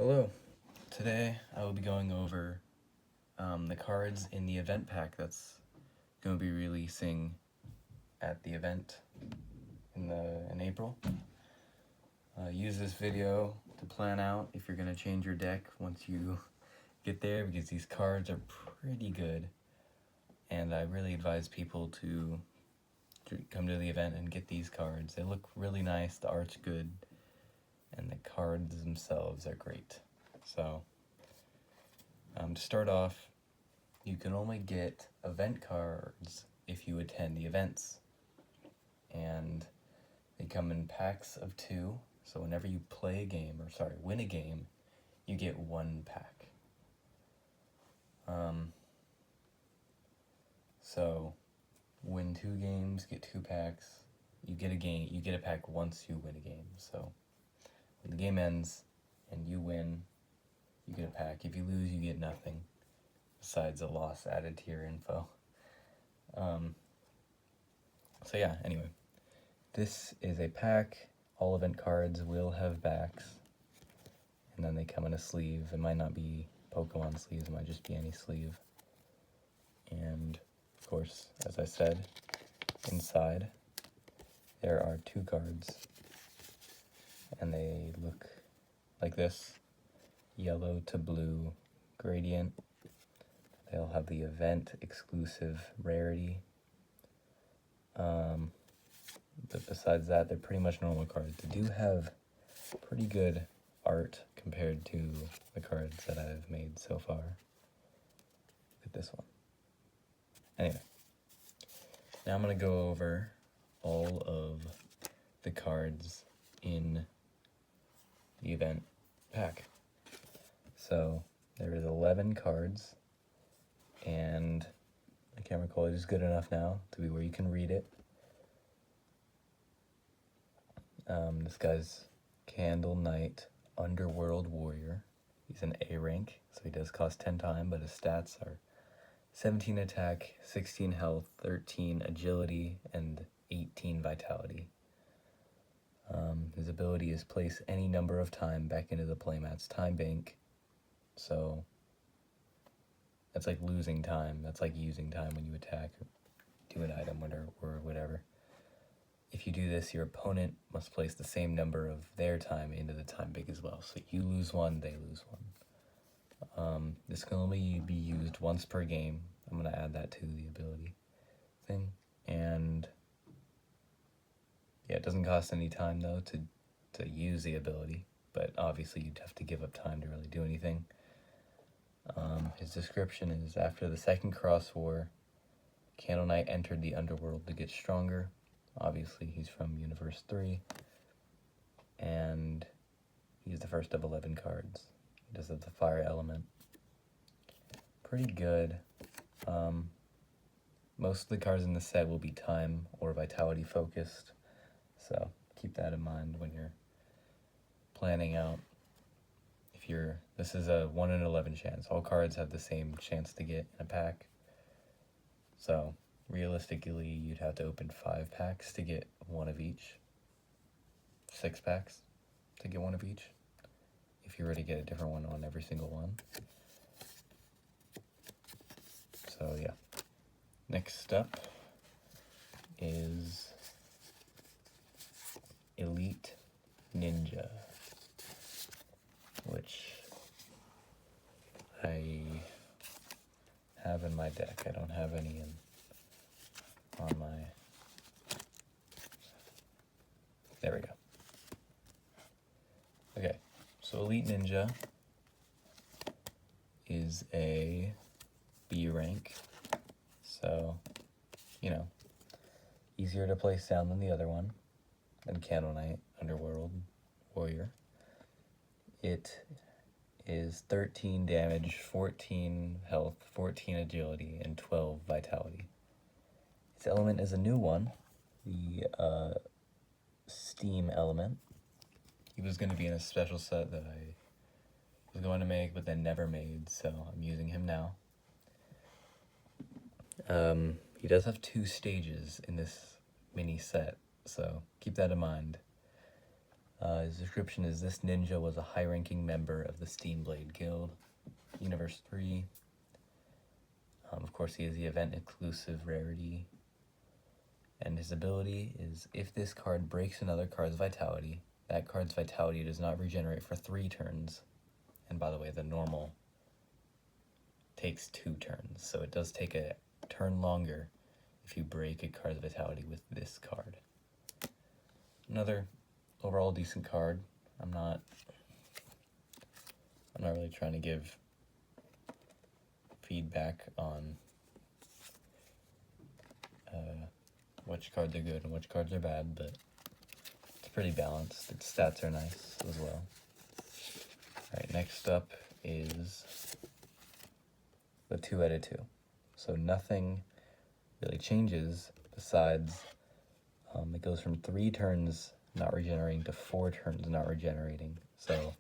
Hello. Today I will be going over the cards in the event pack that's going to be releasing at the event in April. Use this video to plan out if you're going to change your deck once you get there, because these cards are pretty good, and I really advise people to come to the event and get these cards. They look really nice, the art's good, and the cards themselves are great. So, to start off, you can only get event cards if you attend the events. And they come in packs of 2, so whenever you win a game, you get 1 pack. So win 2 games, get 2 packs. You get a pack once you win a game. So when the game ends and you win, you get a pack. If you lose, you get nothing besides a loss added to your info. So yeah, anyway, this is a pack. All event cards will have backs, and then they come in a sleeve. It might not be Pokemon sleeves, it might just be any sleeve. And of course, as I said, inside there are 2 cards, and they look like this: yellow to blue gradient. They'll have the event exclusive rarity. But besides that, they're pretty much normal cards. They do have pretty good art compared to the cards that I've made so far. Look at this one. Anyway, now I'm going to go over all of the cards in the event pack. So there is 11 cards, and the camera quality is good enough now to be where you can read it. This guy's Candle Knight Underworld Warrior. He's an A rank, so he does cost 10 time, but his stats are 17 attack, 16 health, 13 agility, and 18 vitality. His ability is place any number of time back into the playmat's time bank. So that's like losing time. That's like using time when you attack or do an item or whatever. If you do this, your opponent must place the same number of their time into the time bank as well. So you lose 1, they lose 1. This can only be used once per game. I'm going to add that to the ability thing. And yeah, it doesn't cost any time though to use the ability, but obviously you'd have to give up time to really do anything. His description is: after the Second Cross War, Candle Knight entered the underworld to get stronger. Obviously he's from Universe 3, and he's the first of 11 cards. He does have the fire element. Pretty good. Most of the cards in the set will be time or vitality focused, so keep that in mind when you're planning out. This is a 1 in 11 chance. All cards have the same chance to get in a pack. So realistically, you'd have to open 5 packs to get 1 of each. 6 packs to get 1 of each, if you were to get a different one on every single one. So yeah. Next up is Elite Ninja, which I have in my deck. I don't have any on my... There we go. Okay, so Elite Ninja is a B rank, so, easier to place down than the other one, than Candle Knight Underworld Warrior. It is 13 damage, 14 health, 14 agility, and 12 vitality. Its element is a new one, the Steam element. He was going to be in a special set that I was going to make, but then never made, so I'm using him now. He does have 2 stages in this mini set, so keep that in mind. His description is, this ninja was a high-ranking member of the Steamblade Guild. Universe 3. Of course, he is the event-exclusive rarity. And his ability is, if this card breaks another card's vitality, that card's vitality does not regenerate for 3 turns. And by the way, the normal takes 2 turns, so it does take a turn longer if you break a card's vitality with this card. Another overall decent card. I'm not really trying to give feedback on which cards are good and which cards are bad, but it's pretty balanced. Its stats are nice as well. Alright, next up is the 2 out of 2. So nothing really changes besides it goes from 3 turns not regenerating to 4 turns not regenerating. So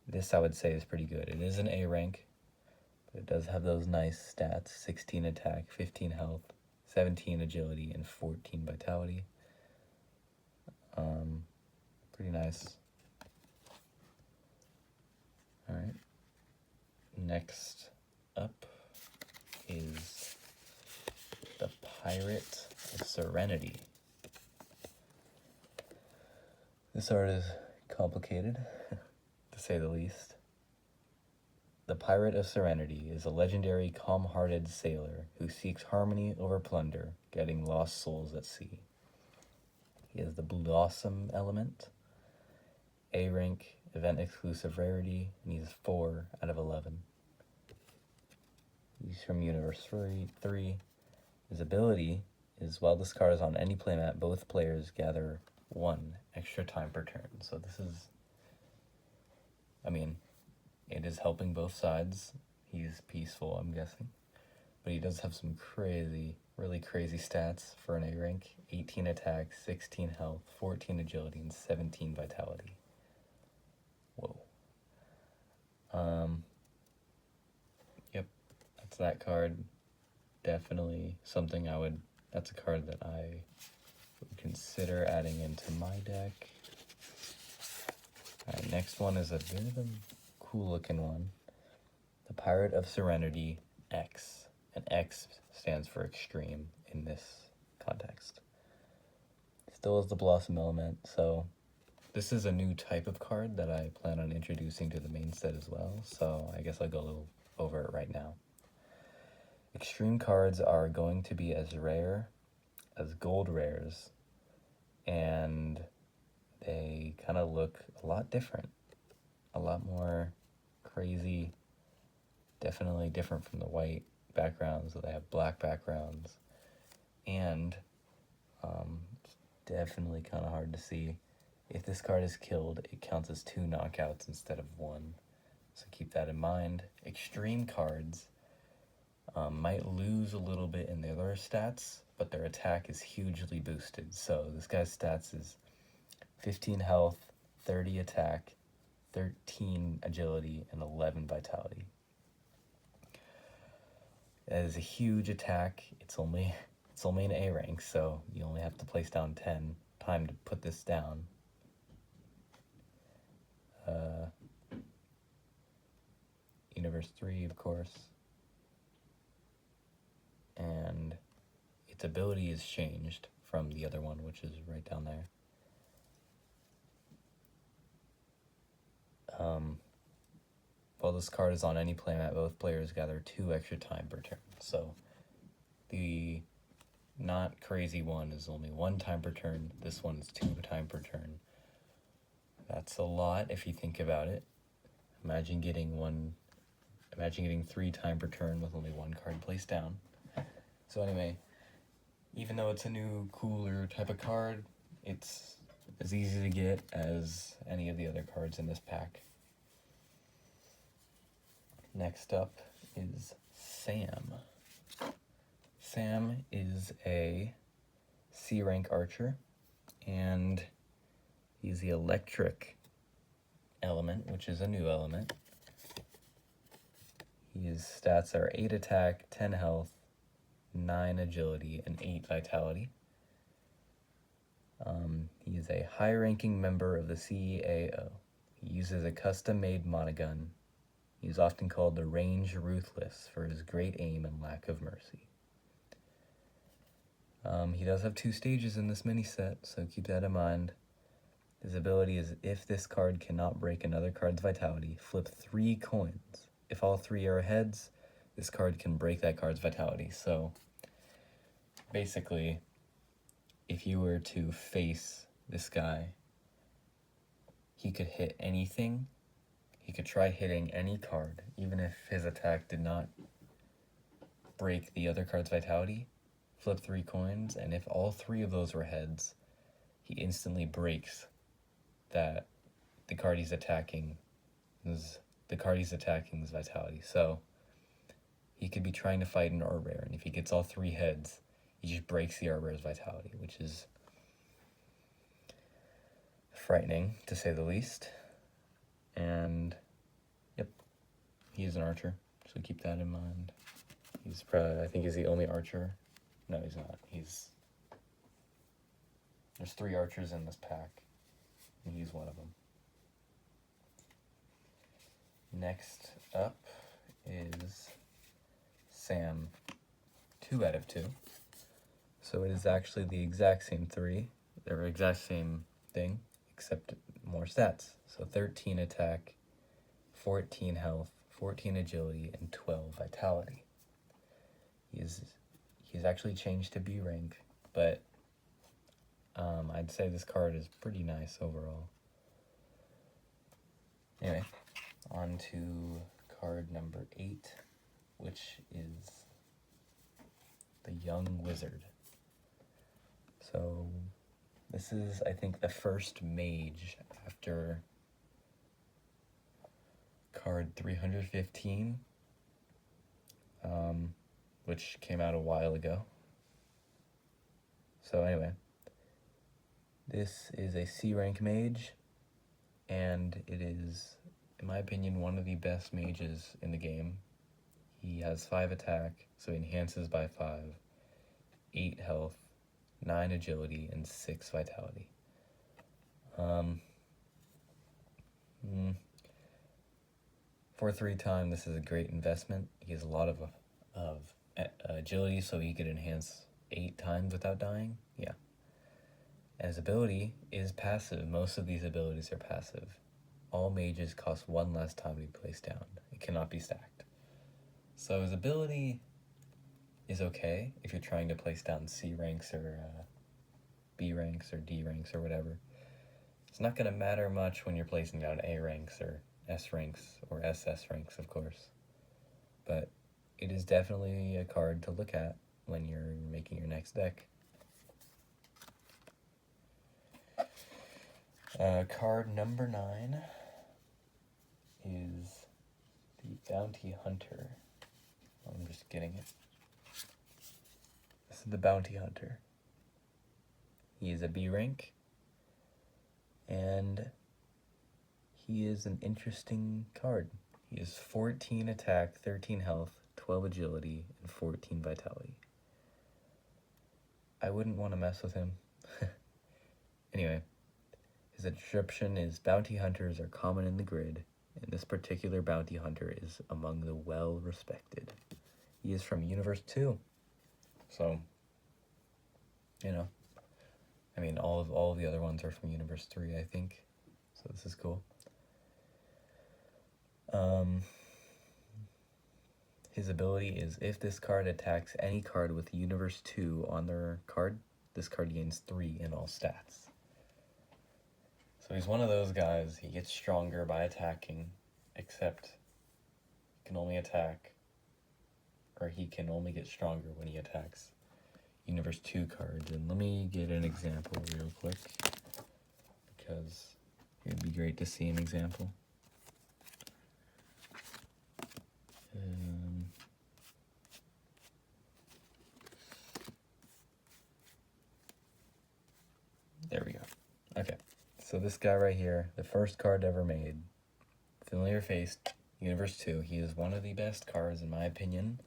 this, I would say, is pretty good. It is an A rank, but it does have those nice stats: 16 attack, 15 health, 17 agility, and 14 vitality. Pretty nice. Alright. Next up is the Pirate of Serenity. This art is complicated, to say the least. The Pirate of Serenity is a legendary, calm-hearted sailor who seeks harmony over plunder, getting lost souls at sea. He has the Blossom element, A rank, event-exclusive rarity, and he's 4 out of 11. He's from Universe 3. His ability is, while this card is on any playmat, both players gather 1 extra time per turn. So this is, I mean, it is helping both sides. He's peaceful, I'm guessing. But he does have some crazy, really crazy stats for an A rank. 18 attack, 16 health, 14 agility, and 17 vitality. Whoa. Yep, that's that card. Definitely something that's a card that I would consider adding into my deck. Alright, next one is a bit of a cool looking one. The Pirate of Serenity X. And X stands for extreme in this context. Still has the Blossom element, so this is a new type of card that I plan on introducing to the main set as well, so I guess I'll go a little over it right now. Extreme cards are going to be as rare as gold rares, and they kind of look a lot different, a lot more crazy, definitely different from the white backgrounds, so they have black backgrounds, and it's definitely kind of hard to see. If this card is killed, it counts as 2 knockouts instead of 1, so keep that in mind. Extreme cards might lose a little bit in their other stats, but their attack is hugely boosted. So this guy's stats is 15 health, 30 attack, 13 agility, and 11 vitality. That is a huge attack. It's only an A rank, so you only have to place down 10 time to put this down. Universe 3, of course. And its ability is changed from the other one, which is right down there. While this card is on any playmat, both players gather 2 extra time per turn. So the not crazy one is only 1 time per turn. This one is 2 time per turn. That's a lot if you think about it. Imagine getting 3 time per turn with only 1 card placed down. So anyway, even though it's a new, cooler type of card, it's as easy to get as any of the other cards in this pack. Next up is Sam. Sam is a C rank archer, and he's the electric element, which is a new element. His stats are 8 attack, 10 health, 9 agility, and 8 vitality. He is a high-ranking member of the CEAO. He uses a custom-made monogun. He is often called the Range Ruthless for his great aim and lack of mercy. He does have 2 stages in this mini set, so keep that in mind. His ability is if this card cannot break another card's vitality, flip 3 coins. If all 3 are heads, this card can break that card's vitality. So basically, if you were to face this guy, he could hit anything. He could try hitting any card, even if his attack did not break the other card's vitality. Flip 3 coins, and if all 3 of those were heads, he instantly breaks that the card he's attacking is vitality. So he could be trying to fight an art rare, and if he gets all 3 heads, he just breaks the art rare's vitality, which is frightening to say the least. And yep, he's an archer, so keep that in mind. He's probably, I think he's the only archer. No, he's not. There's 3 archers in this pack, and he's one of them. Next up is Sam, 2 out of 2. So it is actually the exact same 3, or exact same thing, except more stats. So 13 attack, 14 health, 14 agility, and 12 vitality. He's actually changed to B rank, but I'd say this card is pretty nice overall. Anyway, on to card number 8, which is the Young Wizard. So this is, I think, the first mage after card 315, which came out a while ago. So anyway, this is a C rank mage, and it is, in my opinion, one of the best mages in the game. He has 5 attack, so he enhances by 5, 8 health, 9 agility, and 6 vitality. For 3 time, this is a great investment. He has a lot of agility, so he could enhance 8 times without dying. Yeah. And his ability is passive. Most of these abilities are passive. All mages cost 1 less time to be placed down. It cannot be stacked. So his ability is okay if you're trying to place down C ranks or B ranks or D ranks or whatever. It's not going to matter much when you're placing down A ranks or S ranks or SS ranks, of course. But it is definitely a card to look at when you're making your next deck. Card number 9 is the Bounty Hunter. I'm just getting it. This is the Bounty Hunter. He is a B rank, and he is an interesting card. He is 14 attack, 13 health, 12 agility, and 14 vitality. I wouldn't want to mess with him. Anyway, his description is bounty hunters are common in the grid, and this particular bounty hunter is among the well-respected. He is from Universe 2, so, you know, I mean, all of the other ones are from Universe 3, I think, so this is cool. His ability is if this card attacks any card with Universe 2 on their card, this card gains 3 in all stats. So he's one of those guys, he gets stronger by attacking, except he can only attack, or he can only get stronger when he attacks Universe 2 cards. And let me get an example real quick, because it would be great to see an example. There we go. Okay, so this guy right here, the first card ever made, familiar face, Universe 2, he is one of the best cards in my opinion.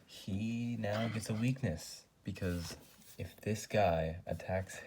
He now gets a weakness, because if this guy attacks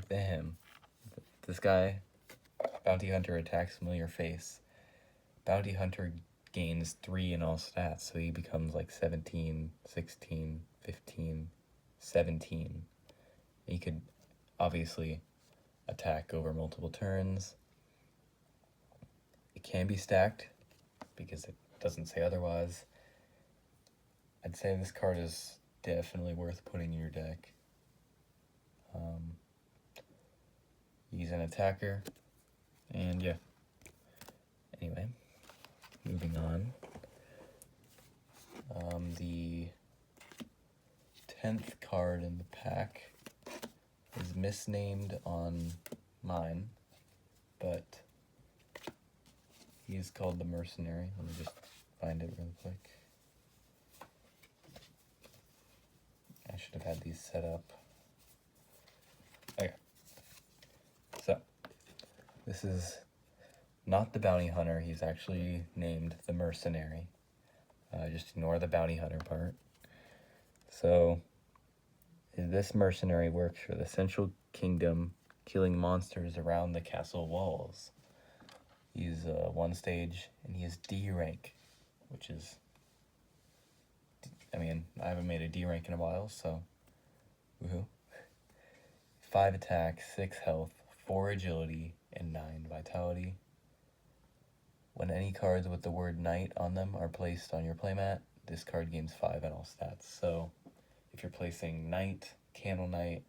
him, this guy, Bounty Hunter, attacks familiar face, Bounty Hunter gains 3 in all stats, so he becomes like 17, 16, 15, 17. He could obviously attack over multiple turns. It can be stacked because it doesn't say otherwise. I'd say this card is definitely worth putting in your deck. He's an attacker, and yeah. Anyway, moving on. The 10th card in the pack is misnamed on mine, but he is called the Mercenary. Let me just find it real quick. I should have had these set up. Okay. So, this is not the Bounty Hunter. He's actually named the Mercenary. Just ignore the Bounty Hunter part. So, this mercenary works for the Central Kingdom, killing monsters around the castle walls. He's 1 stage, and he is D rank, which is, I mean, I haven't made a D rank in a while, so woohoo. 5 attack, 6 health, 4 agility, and 9 vitality. When any cards with the word knight on them are placed on your playmat, this card gains 5 in all stats. So if you're placing knight, candle knight,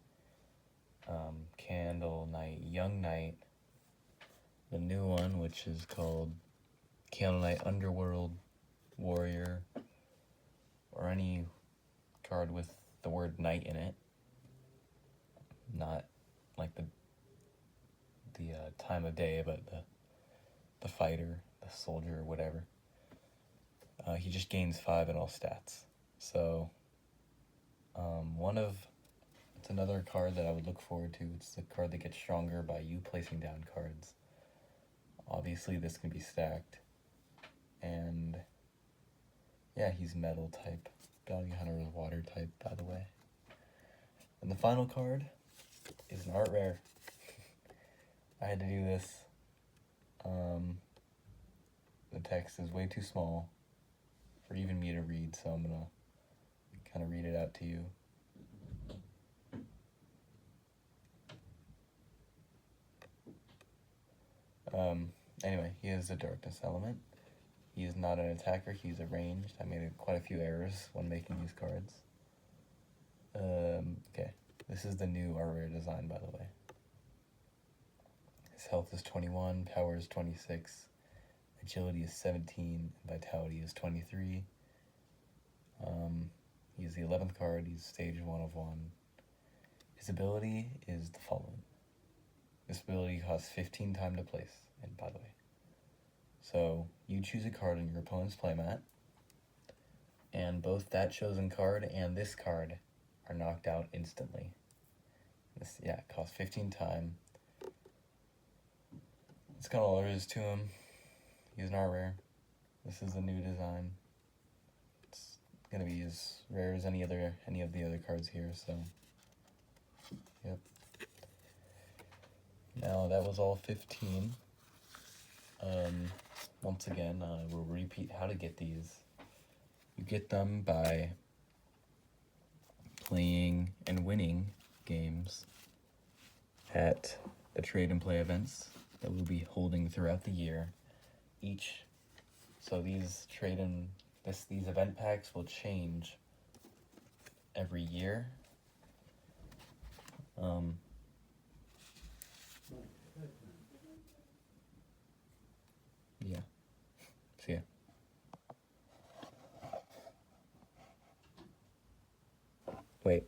young knight, the new one, which is called Candle Knight Underworld Warrior, or any card with the word knight in it, not like the time of day, but the fighter, the soldier, whatever. He just gains 5 in all stats. So it's another card that I would look forward to. It's the card that gets stronger by you placing down cards. Obviously this can be stacked, and yeah, he's metal type. Bounty Hunter is water type, by the way. And the final card is an art rare. I had to do this. The text is way too small for even me to read, so I'm gonna kind of read it out to you. Anyway, he is a darkness element. He is not an attacker, he's a ranged. I made quite a few errors when making these cards. Okay, this is the new art rare design, by the way. His health is 21, power is 26, agility is 17, and vitality is 23. He's the 11th card, he's stage 1 of 1. His ability is the following. This ability costs 15 time to place, and by the way. So, you choose a card on your opponent's playmat, and both that chosen card and this card are knocked out instantly. It costs 15 time. That's kind of all there is to him. He's an art rare. This is the new design. It's gonna be as rare as any of the other cards here, so yep. Now that was all 15. Once again, we'll repeat how to get these. You get them by playing and winning games at the trade and play events that we'll be holding throughout the year. So these these event packs will change every year. Yeah. See ya. Wait.